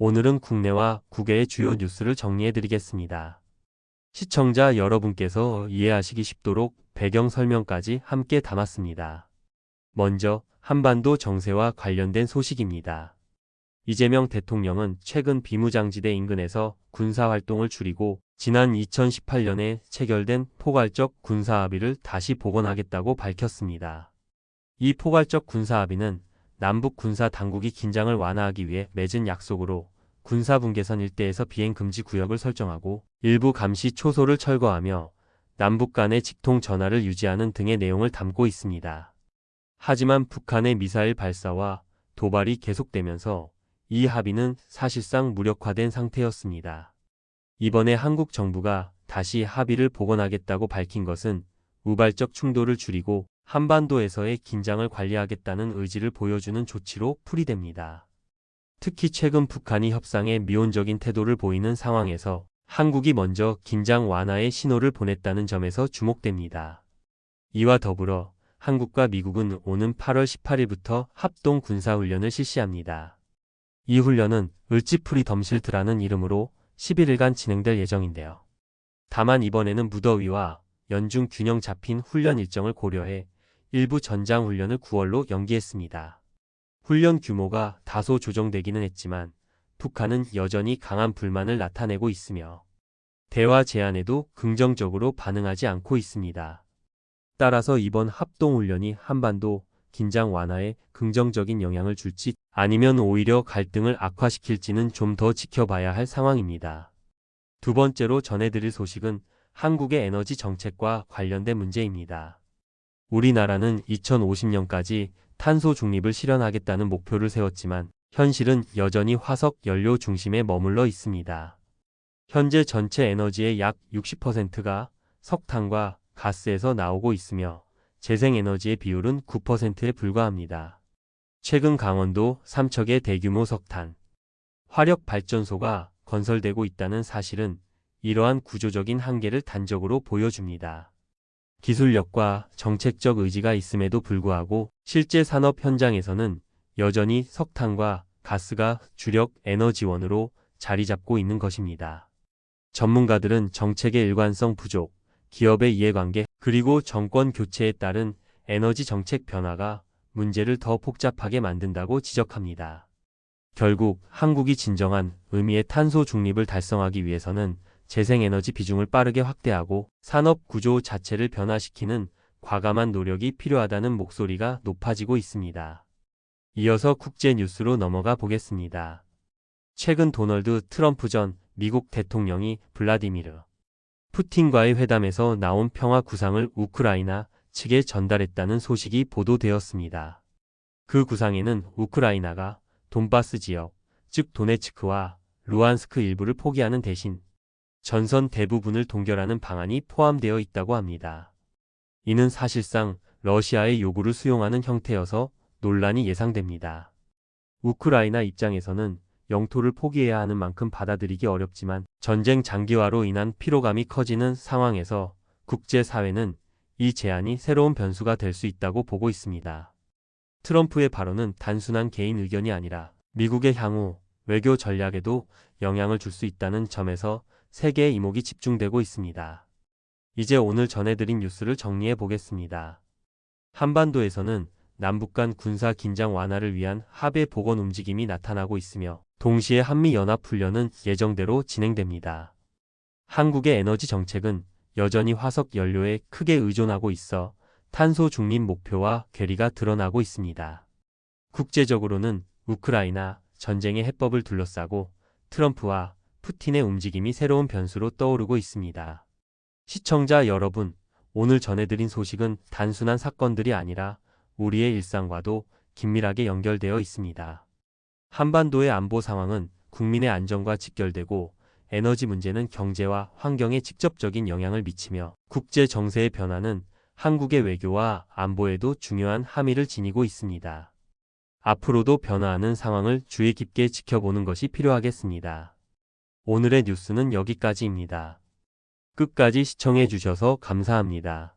오늘은 국내와 국외의 주요 뉴스를 정리해드리겠습니다. 시청자 여러분께서 이해하시기 쉽도록 배경 설명까지 함께 담았습니다. 먼저 한반도 정세와 관련된 소식입니다. 이재명 대통령은 최근 비무장지대 인근에서 군사활동을 줄이고 지난 2018년에 체결된 포괄적 군사합의를 다시 복원하겠다고 밝혔습니다. 이 포괄적 군사합의는 남북 군사 당국이 긴장을 완화하기 위해 맺은 약속으로 군사분계선 일대에서 비행금지 구역을 설정하고 일부 감시 초소를 철거하며 남북 간의 직통 전화를 유지하는 등의 내용을 담고 있습니다. 하지만 북한의 미사일 발사와 도발이 계속되면서 이 합의는 사실상 무력화된 상태였습니다. 이번에 한국 정부가 다시 합의를 복원하겠다고 밝힌 것은 우발적 충돌을 줄이고 한반도에서의 긴장을 관리하겠다는 의지를 보여주는 조치로 풀이됩니다. 특히 최근 북한이 협상에 미온적인 태도를 보이는 상황에서 한국이 먼저 긴장 완화의 신호를 보냈다는 점에서 주목됩니다. 이와 더불어 한국과 미국은 오는 8월 18일부터 합동 군사훈련을 실시합니다. 이 훈련은 을지풀이 덤실트라는 이름으로 11일간 진행될 예정인데요. 다만 이번에는 무더위와 연중 균형 잡힌 훈련 일정을 고려해 일부 전장 훈련을 9월로 연기했습니다. 훈련 규모가 다소 조정되기는 했지만 북한은 여전히 강한 불만을 나타내고 있으며 대화 제안에도 긍정적으로 반응하지 않고 있습니다. 따라서 이번 합동훈련이 한반도 긴장 완화에 긍정적인 영향을 줄지 아니면 오히려 갈등을 악화시킬지는 좀 더 지켜봐야 할 상황입니다. 두 번째로 전해드릴 소식은 한국의 에너지 정책과 관련된 문제입니다. 우리나라는 2050년까지 탄소 중립을 실현하겠다는 목표를 세웠지만 현실은 여전히 화석 연료 중심에 머물러 있습니다. 현재 전체 에너지의 약 60%가 석탄과 가스에서 나오고 있으며 재생에너지의 비율은 9%에 불과합니다. 최근 강원도 삼척의 대규모 석탄, 화력발전소가 건설되고 있다는 사실은 이러한 구조적인 한계를 단적으로 보여줍니다. 기술력과 정책적 의지가 있음에도 불구하고 실제 산업 현장에서는 여전히 석탄과 가스가 주력 에너지원으로 자리 잡고 있는 것입니다. 전문가들은 정책의 일관성 부족, 기업의 이해관계, 그리고 정권 교체에 따른 에너지 정책 변화가 문제를 더 복잡하게 만든다고 지적합니다. 결국 한국이 진정한 의미의 탄소 중립을 달성하기 위해서는 재생에너지 비중을 빠르게 확대하고 산업 구조 자체를 변화시키는 과감한 노력이 필요하다는 목소리가 높아지고 있습니다. 이어서 국제 뉴스로 넘어가 보겠습니다. 최근 도널드 트럼프 전 미국 대통령이 블라디미르 푸틴과의 회담에서 나온 평화 구상을 우크라이나 측에 전달했다는 소식이 보도되었습니다. 그 구상에는 우크라이나가 돈바스 지역, 즉 도네츠크와 루안스크 일부를 포기하는 대신 전선 대부분을 동결하는 방안이 포함되어 있다고 합니다. 이는 사실상 러시아의 요구를 수용하는 형태여서 논란이 예상됩니다. 우크라이나 입장에서는 영토를 포기해야 하는 만큼 받아들이기 어렵지만 전쟁 장기화로 인한 피로감이 커지는 상황에서 국제사회는 이 제안이 새로운 변수가 될 수 있다고 보고 있습니다. 트럼프의 발언은 단순한 개인 의견이 아니라 미국의 향후 외교 전략에도 영향을 줄 수 있다는 점에서 세계의 이목이 집중되고 있습니다. 이제 오늘 전해드린 뉴스를 정리해 보겠습니다. 한반도에서는 남북 간 군사 긴장 완화를 위한 합의 복원 움직임이 나타나고 있으며 동시에 한미연합훈련은 예정대로 진행됩니다. 한국의 에너지 정책은 여전히 화석 연료에 크게 의존하고 있어 탄소 중립 목표와 괴리가 드러나고 있습니다. 국제적으로는 우크라이나 전쟁의 해법을 둘러싸고 트럼프와 푸틴의 움직임이 새로운 변수로 떠오르고 있습니다. 시청자 여러분, 오늘 전해드린 소식은 단순한 사건들이 아니라 우리의 일상과도 긴밀하게 연결되어 있습니다. 한반도의 안보 상황은 국민의 안전과 직결되고 에너지 문제는 경제와 환경에 직접적인 영향을 미치며 국제 정세의 변화는 한국의 외교와 안보에도 중요한 함의를 지니고 있습니다. 앞으로도 변화하는 상황을 주의 깊게 지켜보는 것이 필요하겠습니다. 오늘의 뉴스는 여기까지입니다. 끝까지 시청해 주셔서 감사합니다.